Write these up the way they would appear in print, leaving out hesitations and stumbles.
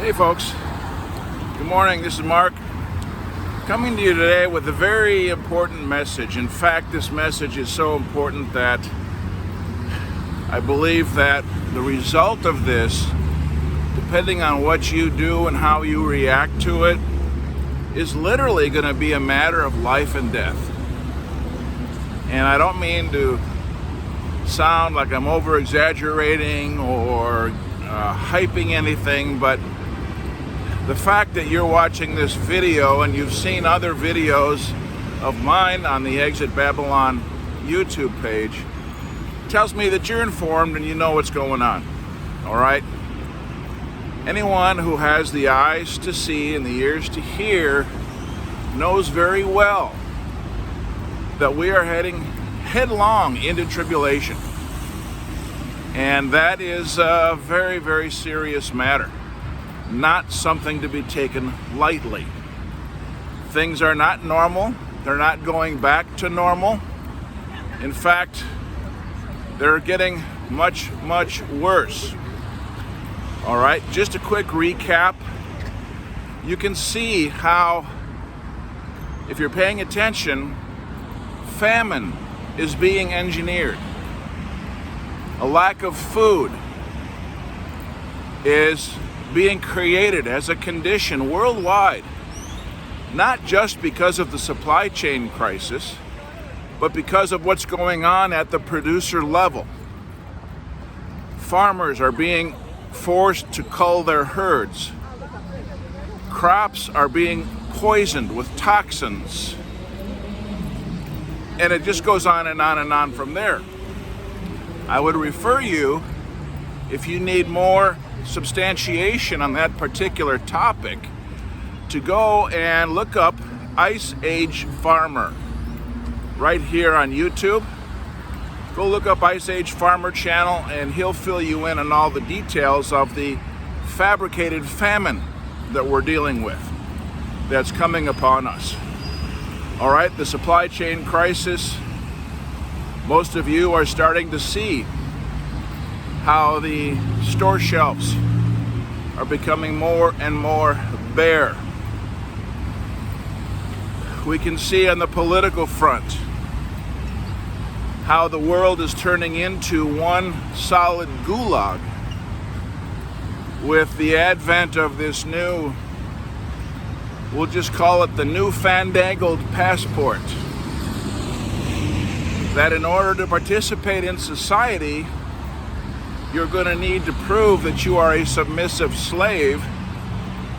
Hey folks, good morning, this is Mark, coming to you today with a very important message. In fact, this message is so important that I believe that the result of this, depending on what you do and how you react to it, is literally going to be a matter of life and death. And I don't mean to sound like I'm over exaggerating or hyping anything, but the fact that you're watching this video and you've seen other videos of mine on the Exit Babylon YouTube page tells me that you're informed and you know what's going on. All right? Anyone who has the eyes to see and the ears to hear knows very well that we are heading headlong into tribulation. And that is a very, very serious matter. Not something to be taken lightly. Things are not normal. They're not going back to normal. In fact, they're getting much, much worse. All right, just a quick recap. You can see how, if you're paying attention, famine is being engineered. A lack of food is being created as a condition worldwide, not just because of the supply chain crisis, but because of what's going on at the producer level. Farmers are being forced to cull their herds. Crops are being poisoned with toxins. And it just goes on and on and on from there. I would refer you, if you need more substantiation on that particular topic, to go and look up Ice Age Farmer right here on YouTube. Go look up Ice Age Farmer channel and he'll fill you in on all the details of the fabricated famine that we're dealing with that's coming upon us. All right, the supply chain crisis, most of you are starting to see how the store shelves are becoming more and more bare. We can see on the political front how the world is turning into one solid gulag with the advent of this new, we'll just call it the new fandangled passport, that in order to participate in society, you're going to need to prove that you are a submissive slave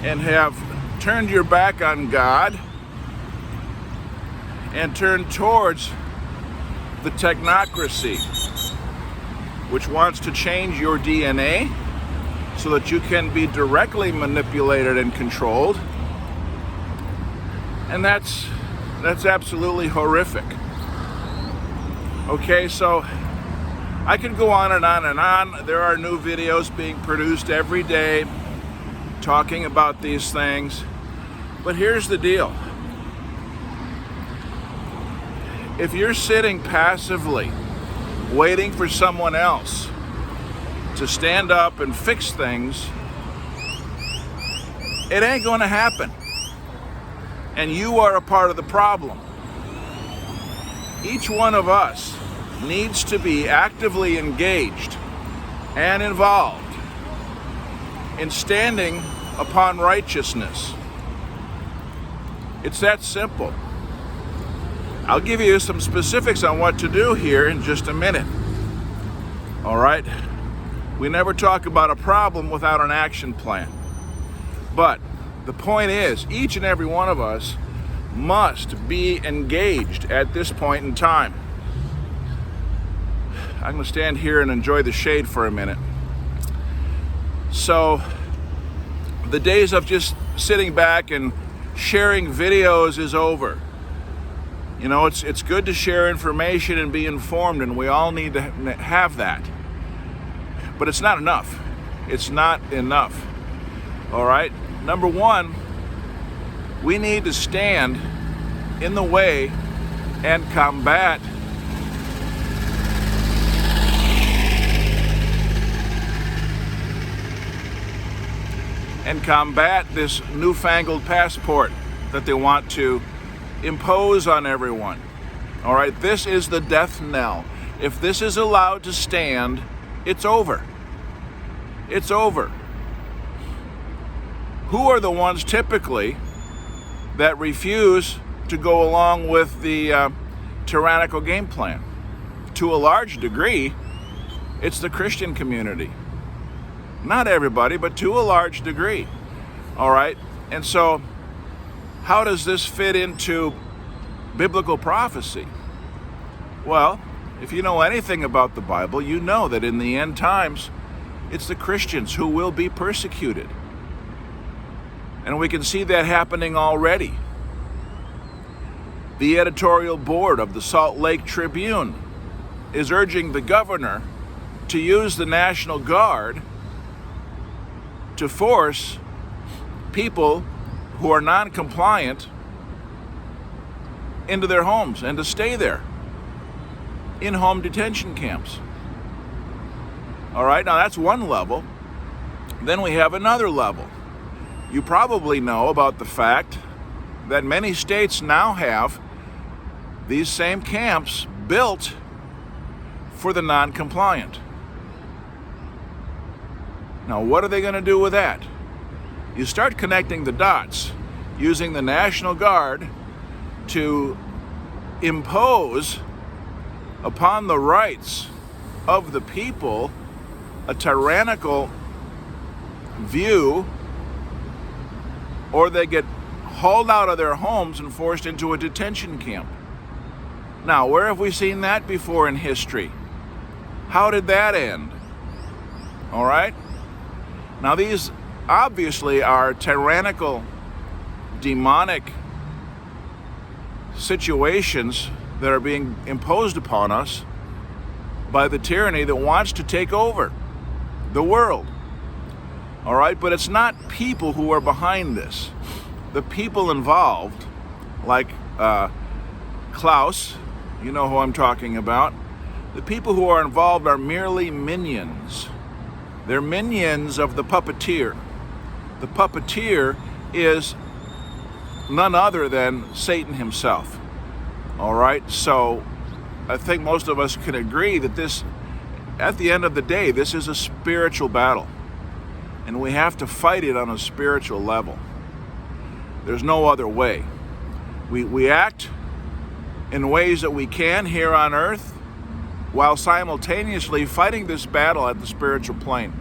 and have turned your back on God and turned towards the technocracy, which wants to change your DNA so that you can be directly manipulated and controlled. And that's absolutely horrific. Okay, so I could go on and on and on. There are new videos being produced every day talking about these things. But here's the deal. If you're sitting passively, waiting for someone else to stand up and fix things, it ain't going to happen. And you are a part of the problem. Each one of us needs to be actively engaged and involved in standing upon righteousness. It's that simple. I'll give you some specifics on what to do here in just a minute. All right? We never talk about a problem without an action plan. But the point is, each and every one of us must be engaged at this point in time. I'm going to stand here and enjoy the shade for a minute. So, the days of just sitting back and sharing videos is over. You know, it's good to share information and be informed, and we all need to have that. But it's not enough. It's not enough. All right? Number one, we need to stand in the way and combat and combat this newfangled passport that they want to impose on everyone. All right, this is the death knell. If this is allowed to stand, it's over. It's over. Who are the ones typically that refuse to go along with the tyrannical game plan? To a large degree, it's the Christian community. Not everybody, but to a large degree. All right? And so, how does this fit into biblical prophecy? Well, if you know anything about the Bible, you know that in the end times, it's the Christians who will be persecuted. And we can see that happening already. The editorial board of the Salt Lake Tribune is urging the governor to use the National Guard to force people who are non-compliant into their homes and to stay there in home detention camps. All right, now that's one level. Then we have another level. You probably know about the fact that many states now have these same camps built for the non-compliant. Now, what are they going to do with that? You start connecting the dots using the National Guard to impose upon the rights of the people a tyrannical view, or they get hauled out of their homes and forced into a detention camp. Now, where have we seen that before in history? How did that end? All right? Now, these obviously are tyrannical, demonic situations that are being imposed upon us by the tyranny that wants to take over the world. All right? But it's not people who are behind this. The people involved, like Klaus, you know who I'm talking about, the people who are involved are merely minions. They're minions of the puppeteer. The puppeteer is none other than Satan himself. All right? So I think most of us can agree that this, at the end of the day, this is a spiritual battle. And we have to fight it on a spiritual level. There's no other way. We act in ways that we can here on earth, while simultaneously fighting this battle at the spiritual plane.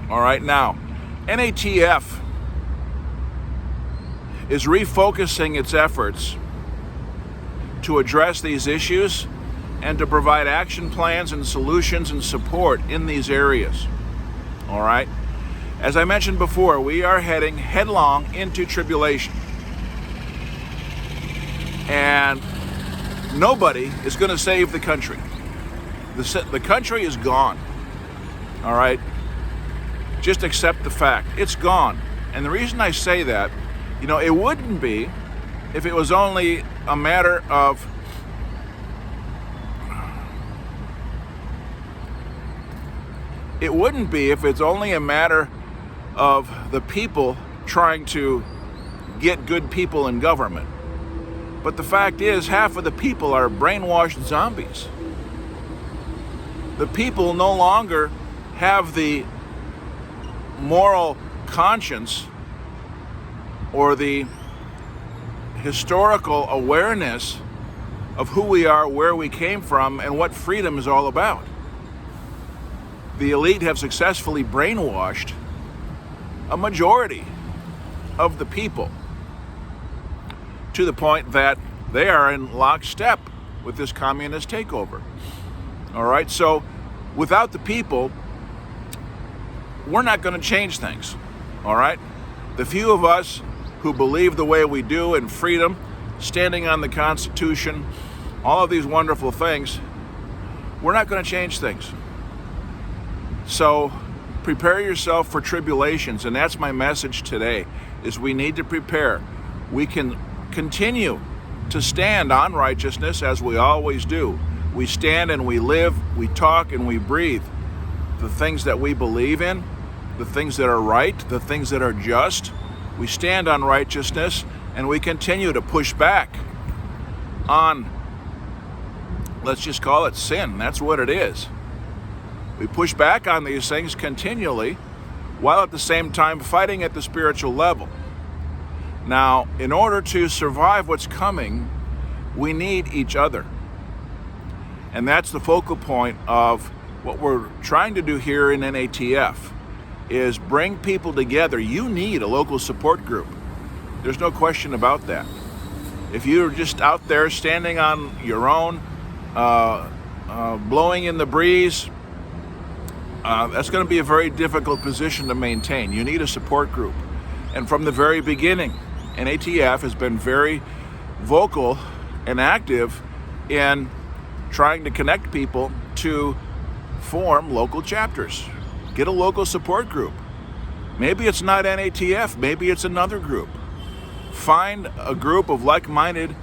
All right, now, NATF is refocusing its efforts to address these issues and to provide action plans and solutions and support in these areas. All right? As I mentioned before, we are heading headlong into tribulation. And nobody is going to save the country. The country is gone. All right? Just accept the fact. It's gone. And the reason I say that, it wouldn't be if it was only a matter of the people trying to get good people in government. But the fact is, half of the people are brainwashed zombies. The people no longer have the moral conscience or the historical awareness of who we are, where we came from, and what freedom is all about. The elite have successfully brainwashed a majority of the people to the point that they are in lockstep with this communist takeover. All right, so without the people, we're not going to change things. All right, the few of us who believe the way we do in freedom, standing on the Constitution, all of these wonderful things, we're not going to change things. So prepare yourself for tribulations, and that's my message today, is we need to prepare. We can continue to stand on righteousness as we always do. We stand and we live, we talk and we breathe the things that we believe in, the things that are right, the things that are just. We stand on righteousness, and we continue to push back on, let's just call it sin. That's what it is. We push back on these things continually, while at the same time fighting at the spiritual level. Now, in order to survive what's coming, we need each other. And that's the focal point of what we're trying to do here in NATF, is bring people together. You need a local support group. There's no question about that. If you're just out there standing on your own, blowing in the breeze, that's going to be a very difficult position to maintain. You need a support group. And from the very beginning, NATF has been very vocal and active in trying to connect people to form local chapters. Get a local support group. Maybe it's not NATF, maybe it's another group. Find a group of like-minded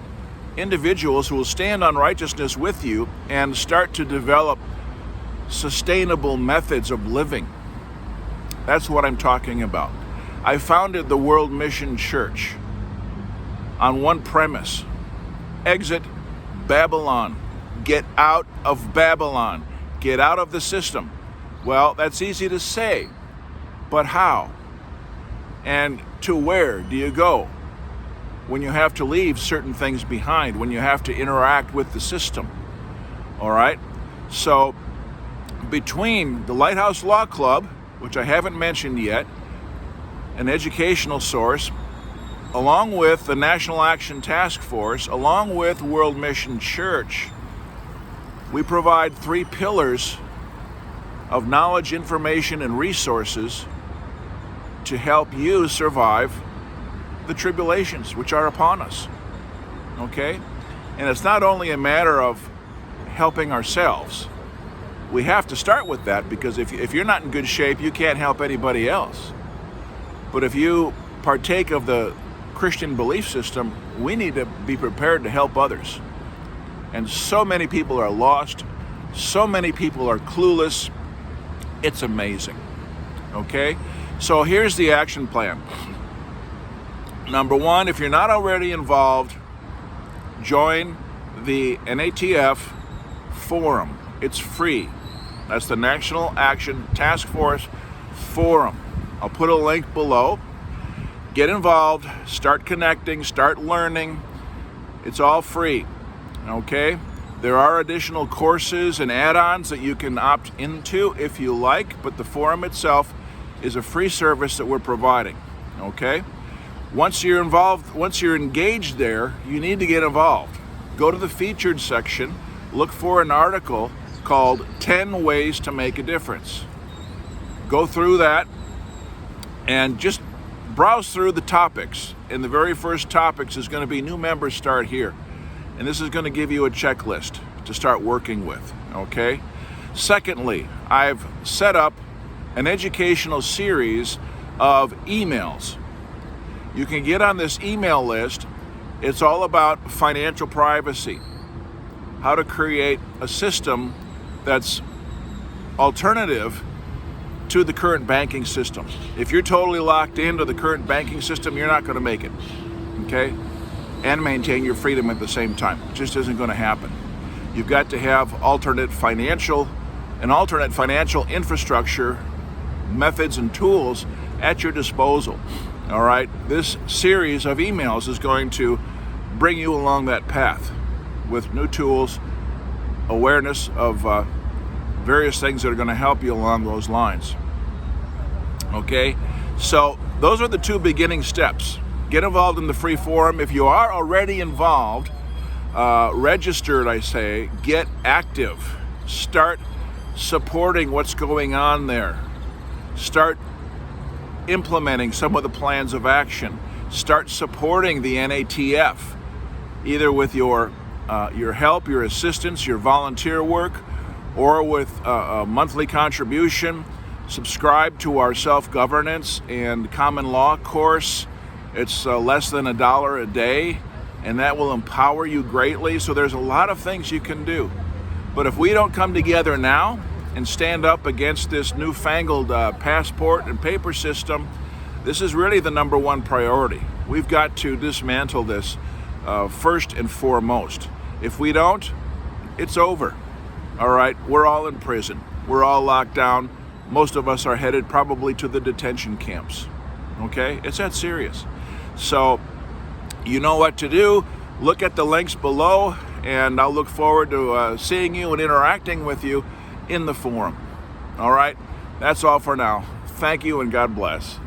individuals who will stand on righteousness with you and start to develop sustainable methods of living. That's what I'm talking about. I founded the World Mission Church on one premise: exit Babylon. Get out of Babylon. Get out of the system. Well, that's easy to say, but how? And to where do you go when you have to leave certain things behind, when you have to interact with the system? All right? So between the Lighthouse Law Club, which I haven't mentioned yet, an educational source, along with the National Action Task Force, along with World Mission Church, we provide 3 pillars of knowledge, information, and resources to help you survive the tribulations which are upon us. Okay? And it's not only a matter of helping ourselves. We have to start with that, because if you're not in good shape, you can't help anybody else. But if you partake of the Christian belief system, we need to be prepared to help others. And so many people are lost. So many people are clueless. It's amazing. Okay? So here's the action plan. Number 1, if you're not already involved, join the NATF forum. It's free. That's the National Action Task Force Forum. I'll put a link below. Get involved, start connecting, start learning. It's all free. Okay? There are additional courses and add-ons that you can opt into if you like, but the forum itself is a free service that we're providing. Okay? Once you're involved, once you're engaged there, you need to get involved. Go to the featured section, look for an article called 10 Ways to Make a Difference. Go through that and just browse through the topics. And the very first topics is going to be new members start here. And this is going to give you a checklist to start working with, okay? Secondly, I've set up an educational series of emails. You can get on this email list. It's all about financial privacy, how to create a system that's alternative to the current banking system. If you're totally locked into the current banking system, you're not going to make it, okay? And maintain your freedom at the same time. It just isn't going to happen. You've got to have an alternate financial infrastructure, methods and tools at your disposal. All right, this series of emails is going to bring you along that path with new tools, awareness of various things that are going to help you along those lines. Okay, so those are the 2 beginning steps. Get involved in the free forum. If you are already involved, registered, I say, get active. Start supporting what's going on there. Start implementing some of the plans of action. Start supporting the NATF, either with your help, your assistance, your volunteer work, or with a monthly contribution. Subscribe to our self-governance and common law course. It's less than $1 a day, and that will empower you greatly. So there's a lot of things you can do. But if we don't come together now, and stand up against this newfangled passport and paper system, this is really the number one priority. We've got to dismantle this first and foremost. If we don't, it's over. All right, we're all in prison. We're all locked down. Most of us are headed probably to the detention camps. Okay, it's that serious. So you know what to do. Look at the links below, and I'll look forward to seeing you and interacting with you in the forum. All right, that's all for now. Thank you and God bless.